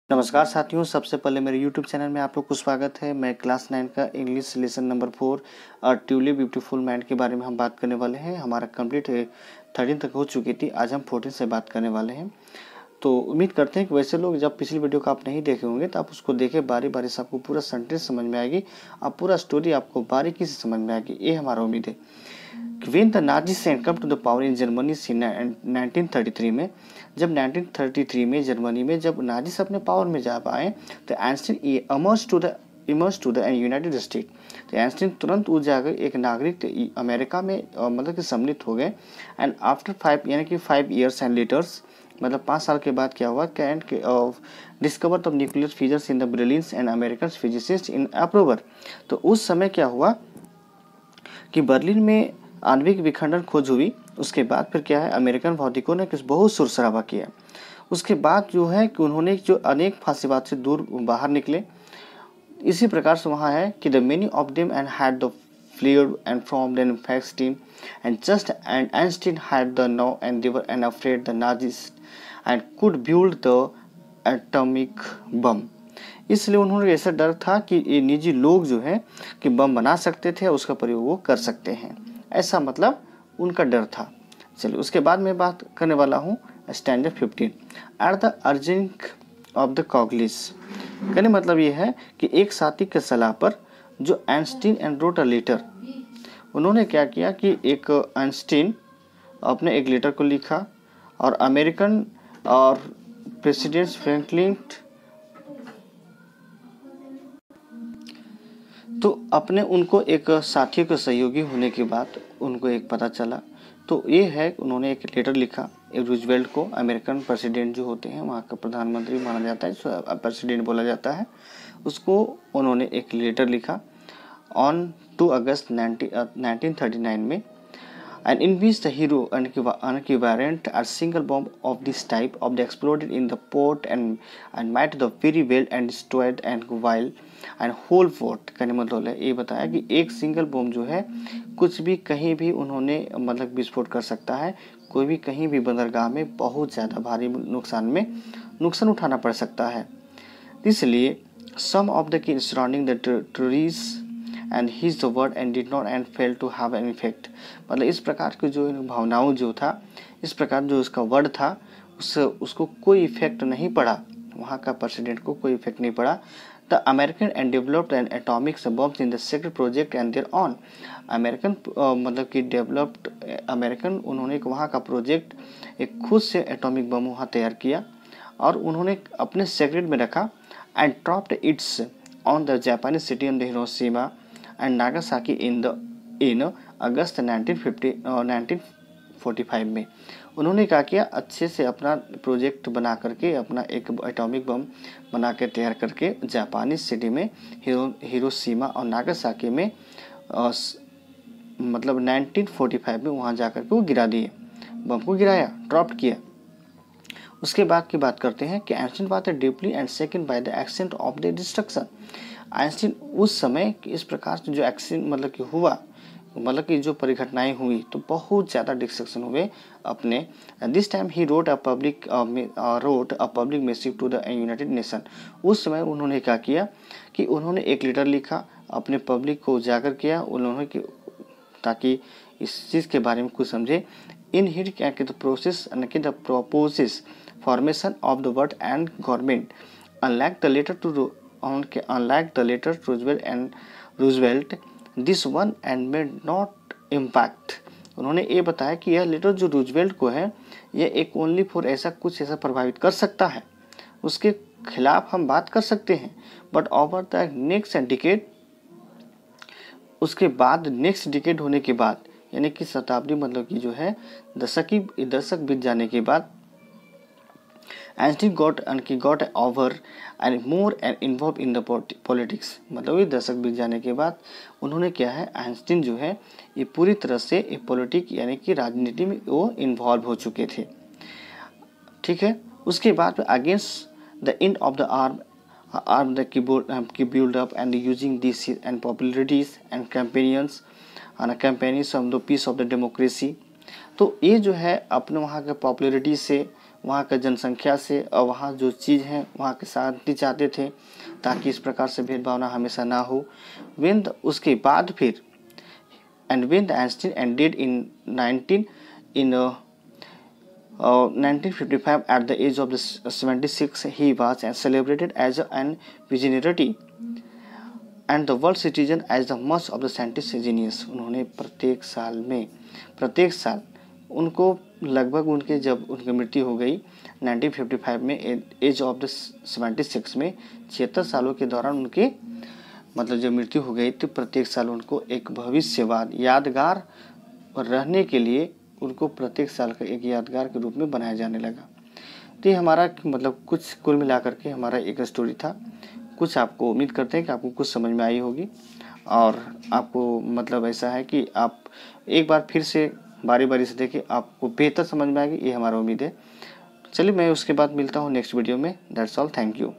नमस्कार साथियों, सबसे पहले मेरे YouTube चैनल में आप लोग को स्वागत है। मैं क्लास 9 का इंग्लिश लेसन नंबर 4 और ट्यूलिप ब्यूटीफुल माइंड के बारे में हम बात करने वाले हैं। हमारा कंप्लीट 13 तक हो चुकी थी, आज हम 14 से बात करने वाले हैं। तो उम्मीद करते हैं कि वैसे लोग जब पिछली वीडियो को आप नहीं देखे होंगे तो आप उसको देखें, बारी बारी से आपको पूरा सेंटेंस समझ में आएगी, आप पूरा स्टोरी आपको बारीकी से समझ में आएगी, ये हमारा उम्मीद है। When the Nazis came to the power in Germany in 1933 में, जब 1933 में जर्मनी में जब नाजिस अपने पावर में जा पाए तो Einstein emerge to the United State. तो आइंस्टीन तुरंत उस जाकर एक नागरिक अमेरिका में मतलब कि सम्मिलित हो गए। एंड आफ्टर 5 यानी कि 5 years एंड लेटर्स, मतलब 5 साल के बाद क्या हुआ, can't discover the nuclear physics in the brilliance and American physicist in October. तो उस समय क्या हुआ कि बर्लिन में आणविक विखंडन खोज हुई। उसके बाद फिर क्या है, अमेरिकन भौतिकों ने बहुत शोर शराबा किया। उसके बाद जो है कि उन्होंने जो अनेक फांसीवाद से दूर बाहर निकले। इसी प्रकार से वहाँ है कि the many of them and had the flared and fromed and facts team and just and Einstein had the no and they were and afraid the Nazist and could build the atomic bomb. इसलिए उन्होंने ऐसा डर था कि ये निजी लोग जो है कि बम बना सकते थे, उसका प्रयोग वो कर सकते हैं, ऐसा मतलब उनका डर था। चलिए उसके बाद मैं बात करने वाला हूँ standard 15 at the urging of the coglis. कहने मतलब ये है कि एक साथी के सलाह पर जो Einstein and wrote a letter, उन्होंने क्या किया कि एक आइंस्टीन अपने एक लेटर को लिखा और अमेरिकन और प्रेसिडेंट फ्रैंकलिन तो अपने उनको एक साथी के सहयोगी होने के बाद उनको एक पता चला। तो ये है उन्होंने एक लेटर लिखा एक रूजवेल्ट को, अमेरिकन प्रेसिडेंट जो होते हैं वहाँ का प्रधानमंत्री माना जाता है, प्रेसिडेंट बोला जाता है उसको। उन्होंने एक लेटर लिखा ऑन 2 अगस्त 1939 में, and in which the hero uncoherent a single bomb of this type of the exploded in the port and might the very well and destroyed and while and whole port। कहने मतलब है ये बताया कि एक single बम जो है कुछ भी कहीं भी उन्होंने मतलब विस्फोट कर सकता है, कोई भी कहीं भी बंदरगाह में बहुत ज़्यादा भारी नुकसान उठाना पड़ सकता है। इसलिए some of the kids surrounding the trees and his the word and did not and failed to have an effect। मतलब इस प्रकार की जो भावनाओं जो था, इस प्रकार जो उसका वर्ड था उसको कोई इफेक्ट नहीं पड़ा, वहाँ का प्रेसिडेंट को कोई इफेक्ट नहीं पड़ा। The American and developed and atomic bombs in the secret project and there on. American मतलब कि डेवलप्ड अमेरिकन उन्होंने वहाँ का प्रोजेक्ट एक खुद से एटॉमिक बम वहाँ तैयार किया और उन्होंने अपने सेक्रेट में रखा and dropped its on the Japanese city on the Hiroshima and Nagasaki in अगस्त 1945 में। उन्होंने क्या किया, अच्छे से अपना प्रोजेक्ट बना करके अपना एक एटॉमिक बम बना के तैयार करके जापानी सिटी में हिरोशिमा और नागासाकी में मतलब 1945 में वहाँ जा कर के वो गिरा दिए, बम को गिराया, ड्रॉप किया। उसके बाद की बात करते हैं कि Einstein was deeply and second by the accent of the destruction. Einstein उस समय इस प्रकार से जो एक्सीडेंट मतलब कि हुआ, मतलब कि जो परिघटनाएं हुई तो बहुत ज़्यादा डिस्ट्रक्शन हुए अपने। This time he wrote a public message to the United Nation. उस समय उन्होंने क्या किया कि उन्होंने एक लेटर लिखा, अपने पब्लिक को उजागर किया उन्होंने कि ताकि इस चीज़ के बारे में कुछ समझे। इन हिट क्या कि the process the proposes formation of the word and government unlike the letter Roosevelt this one and may not impact। उन्होंने ये बताया कि यह लेटर जो रूजवेल्ट को है यह एक ओनली फॉर ऐसा कुछ ऐसा प्रभावित कर सकता है, उसके खिलाफ हम बात कर सकते हैं, but over the next decade, उसके बाद नेक्स्ट डिकेड होने के बाद यानी कि शताब्दी मतलब कि जो है दशक बीत जाने के बाद Einstein got over and more and involve in the politics. मतलब ये दशक बीत जाने के बाद उन्होंने क्या है, आइंस्टीन जो है ये पूरी तरह से पॉलिटिक यानी कि राजनीति में वो इन्वॉल्व हो चुके थे। ठीक है, उसके बाद against the end of the arm the की build up and using this and popularities and companions of the peace of the democracy. तो ये जो है अपने वहाँ के पॉपुलरिटी से वहाँ का जनसंख्या से और वहाँ जो चीज़ है वहाँ की शांति चाहते थे, ताकि इस प्रकार से भेदभावना हमेशा ना हो। उसके बाद फिर when the Einstein ended in 1955 at the age of 76, he was celebrated as an visionary and the world citizen as the most of the scientist genius। उन्होंने प्रत्येक साल उनको लगभग उनके जब उनकी मृत्यु हो गई 1955 में एज ऑफ द 76 में 76 सालों के दौरान उनके मतलब जब मृत्यु हो गई तो प्रत्येक साल उनको एक भविष्यवाद यादगार रहने के लिए उनको प्रत्येक साल का एक यादगार के रूप में बनाया जाने लगा। तो ये हमारा मतलब कुछ कुल मिलाकर के हमारा एक स्टोरी था। कुछ आपको उम्मीद करते हैं कि आपको कुछ समझ में आई होगी और आपको मतलब ऐसा है कि आप एक बार फिर से बारी बारी से देखें, आपको बेहतर समझ में आएगी, ये हमारा उम्मीद है। चलिए मैं उसके बाद मिलता हूँ नेक्स्ट वीडियो में। That's all, thank you.